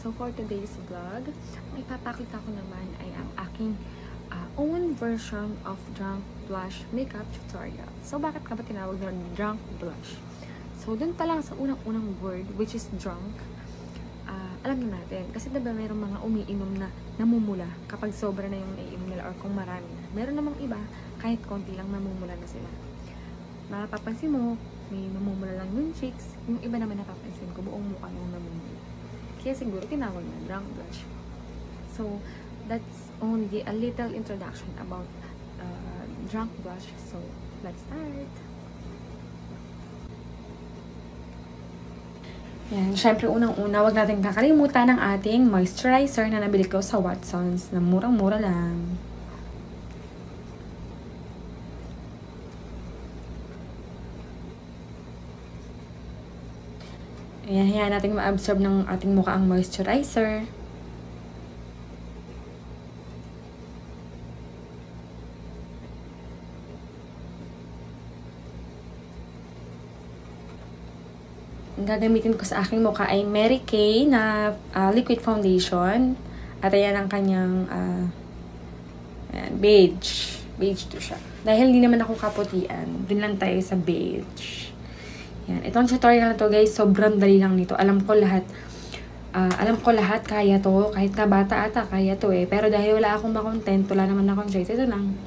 So for today's vlog, ang ipapakita ko naman ay ang aking own version of drunk blush makeup tutorial. So bakit ka ba tinawag na drunk blush? So dun pa lang sa unang-unang word, which is drunk, alam na natin. Kasi diba mayroong mga umiinom na namumula kapag sobra na yung naiinom nila or kung marami na. Meron namang iba, kahit konti lang namumula na sila. Mapapansin mo, may namumula lang yung cheeks, yung iba naman napapansin ko, buong mukha yung namumula. Kaya siguro tinawag na drunk blush. So, that's only a little introduction about drunk blush. So, let's start! Yan, syempre unang-una, wag natin kakalimutan ng ating moisturizer na nabili ko sa Watsons na murang-mura lang. Ayan, hayaan natin ma-absorb ng ating mukha ang moisturizer. Ang gagamitin ko sa aking mukha ay Mary Kay na liquid foundation. At ayan ang kanyang ayan, beige. Beige to siya. Dahil hindi naman ako kaputian, din lang tayo sa beige. Yan. Itong tutorial na to guys, sobrang dali lang nito. Alam ko lahat, kaya to. Kahit na bata ata, kaya to eh. Pero dahil wala akong makontent, wala naman akong choice. Ito lang.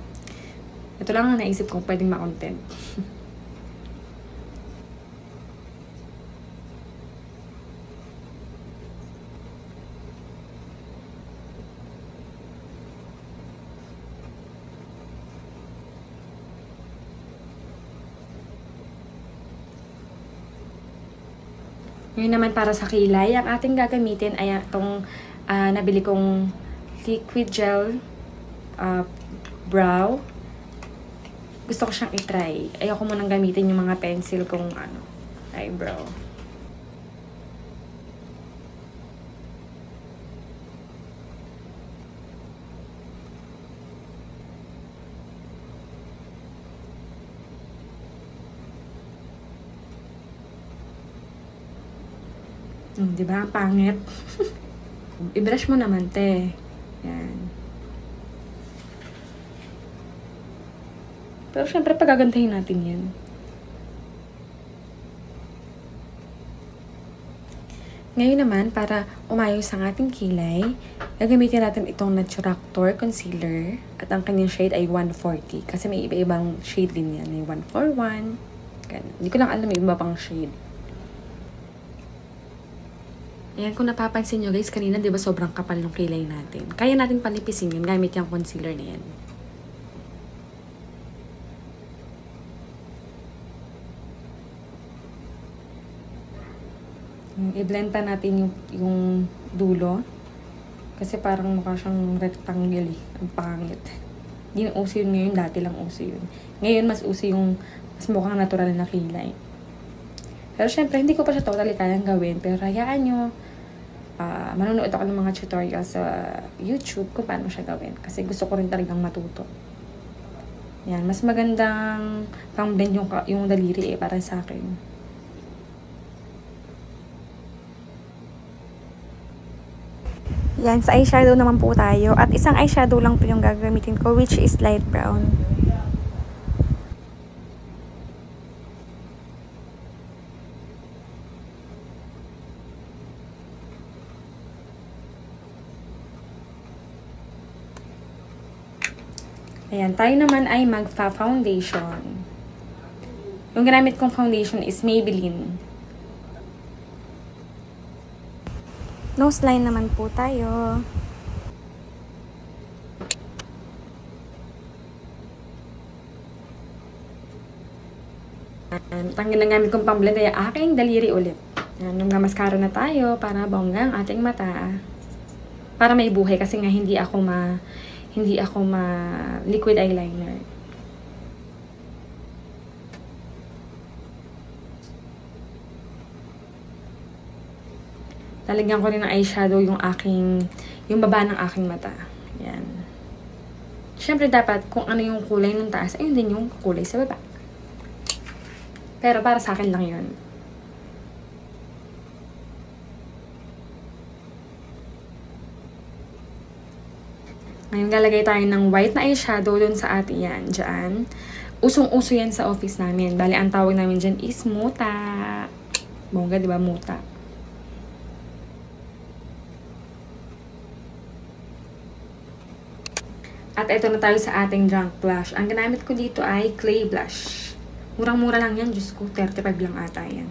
Ito lang ang naisip kong pwedeng makontent. Ngayon naman para sa kilay, ang ating gagamitin ay itong nabili kong liquid gel brow. Gusto ko siyang itry. Ayoko munang gamitin yung mga pencil kong eyebrow. Diba? Pangit. I-brush mo naman, te. Yan. Pero syempre, pagagandahin natin yan. Ngayon naman, para umayos ang ating kilay, gagamitin natin itong Naturactor Concealer. At ang kanyang shade ay 140. Kasi may iba-ibang shade din yan. May 141. Ganun. Hindi ko lang alam may iba pang shade. Ayan, kung napapansin nyo guys, kanina diba sobrang kapal ng kilay natin. Kaya natin panipisin yun gamit yung concealer na yan. I-blend pa natin yung dulo. Kasi parang mukha siyang rectangle eh. Ang pangit. Hindi na uso yun ngayon, dati lang uso yun. Ngayon mas uso yung mas mukhang natural na kilay. Pero syempre, hindi ko pa siya totally kayang gawin. Pero hayaan nyo, manonood ako ng mga tutorials sa YouTube kung paano siya gawin. Kasi gusto ko rin talagang matuto. Yan, mas magandang pang-blend yung daliri eh, para sa akin. Yan, sa eyeshadow naman po tayo. At isang eyeshadow lang po yung gagamitin ko, which is light brown. Ayan, tayo naman ay magpa-foundation. Yung ginamit kong foundation is Maybelline. Nose line naman po tayo. Ang ginagamit kong pang-blend ay aking daliri ulit. Ayan, nung mascara na tayo para bongga ang ating mata. Para may buhay kasi nga hindi ako liquid eyeliner. Lalagyan ko rin ng eyeshadow yung baba ng aking mata. Yan. Siyempre dapat kung ano yung kulay ng taas, ayun din yung kulay sa baba. Pero para sa akin lang yun. Ngayon, lalagay tayo ng white na eyeshadow dun sa atin yan. Diyan. Usong-uso yan sa office namin. Bali, ang tawag namin dyan is muta. Bongga, di ba? Muta. At ito na tayo sa ating drunk blush. Ang ginamit ko dito ay clay blush. Murang-mura lang yan. Diyos ko, 35 lang ata yan.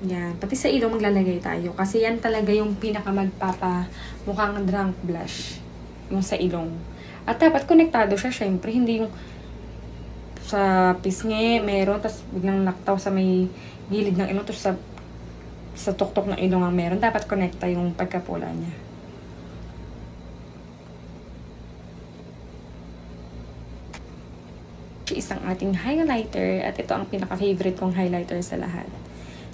Yan. Pati sa ilong maglalagay tayo. Kasi yan talaga yung pinaka magpapamukhang drunk blush. Yung sa ilong. At dapat konektado siya, syempre. Hindi yung sa pisngi, meron. Tapos biglang naktaw sa may gilid ng ilong. Tapos sa tuktok ng ilong ang meron. Dapat konekta yung pagkapula niya. Isang ating highlighter. At ito ang pinaka-favorite kong highlighter sa lahat.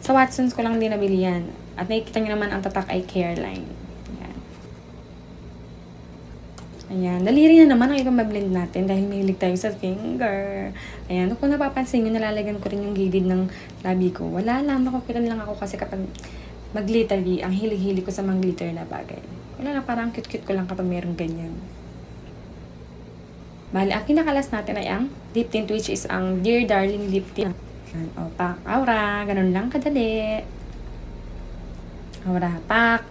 Sa Watsons ko lang din nabili yan. At nakikita nyo naman ang tatak ay Careline. Ayan. Ayan. Dali rin na naman ang ibang mablend natin dahil mahilig tayo sa finger. Ayan. Kung napapansin nyo, nalalagyan ko rin yung gilid ng labi ko. Wala lang. Nakukutan lang ako kasi kapag mag-glittery, ang hilig-hilig ko sa mga glitter na bagay. Wala lang. Parang cute-cute ko lang kapag mayroong ganyan. Bali, ang kinakalas natin ay ang lip tint, which is ang Dear Darling Lip Tint. O, pak, aura. Ganun lang kadali. Aura, pak.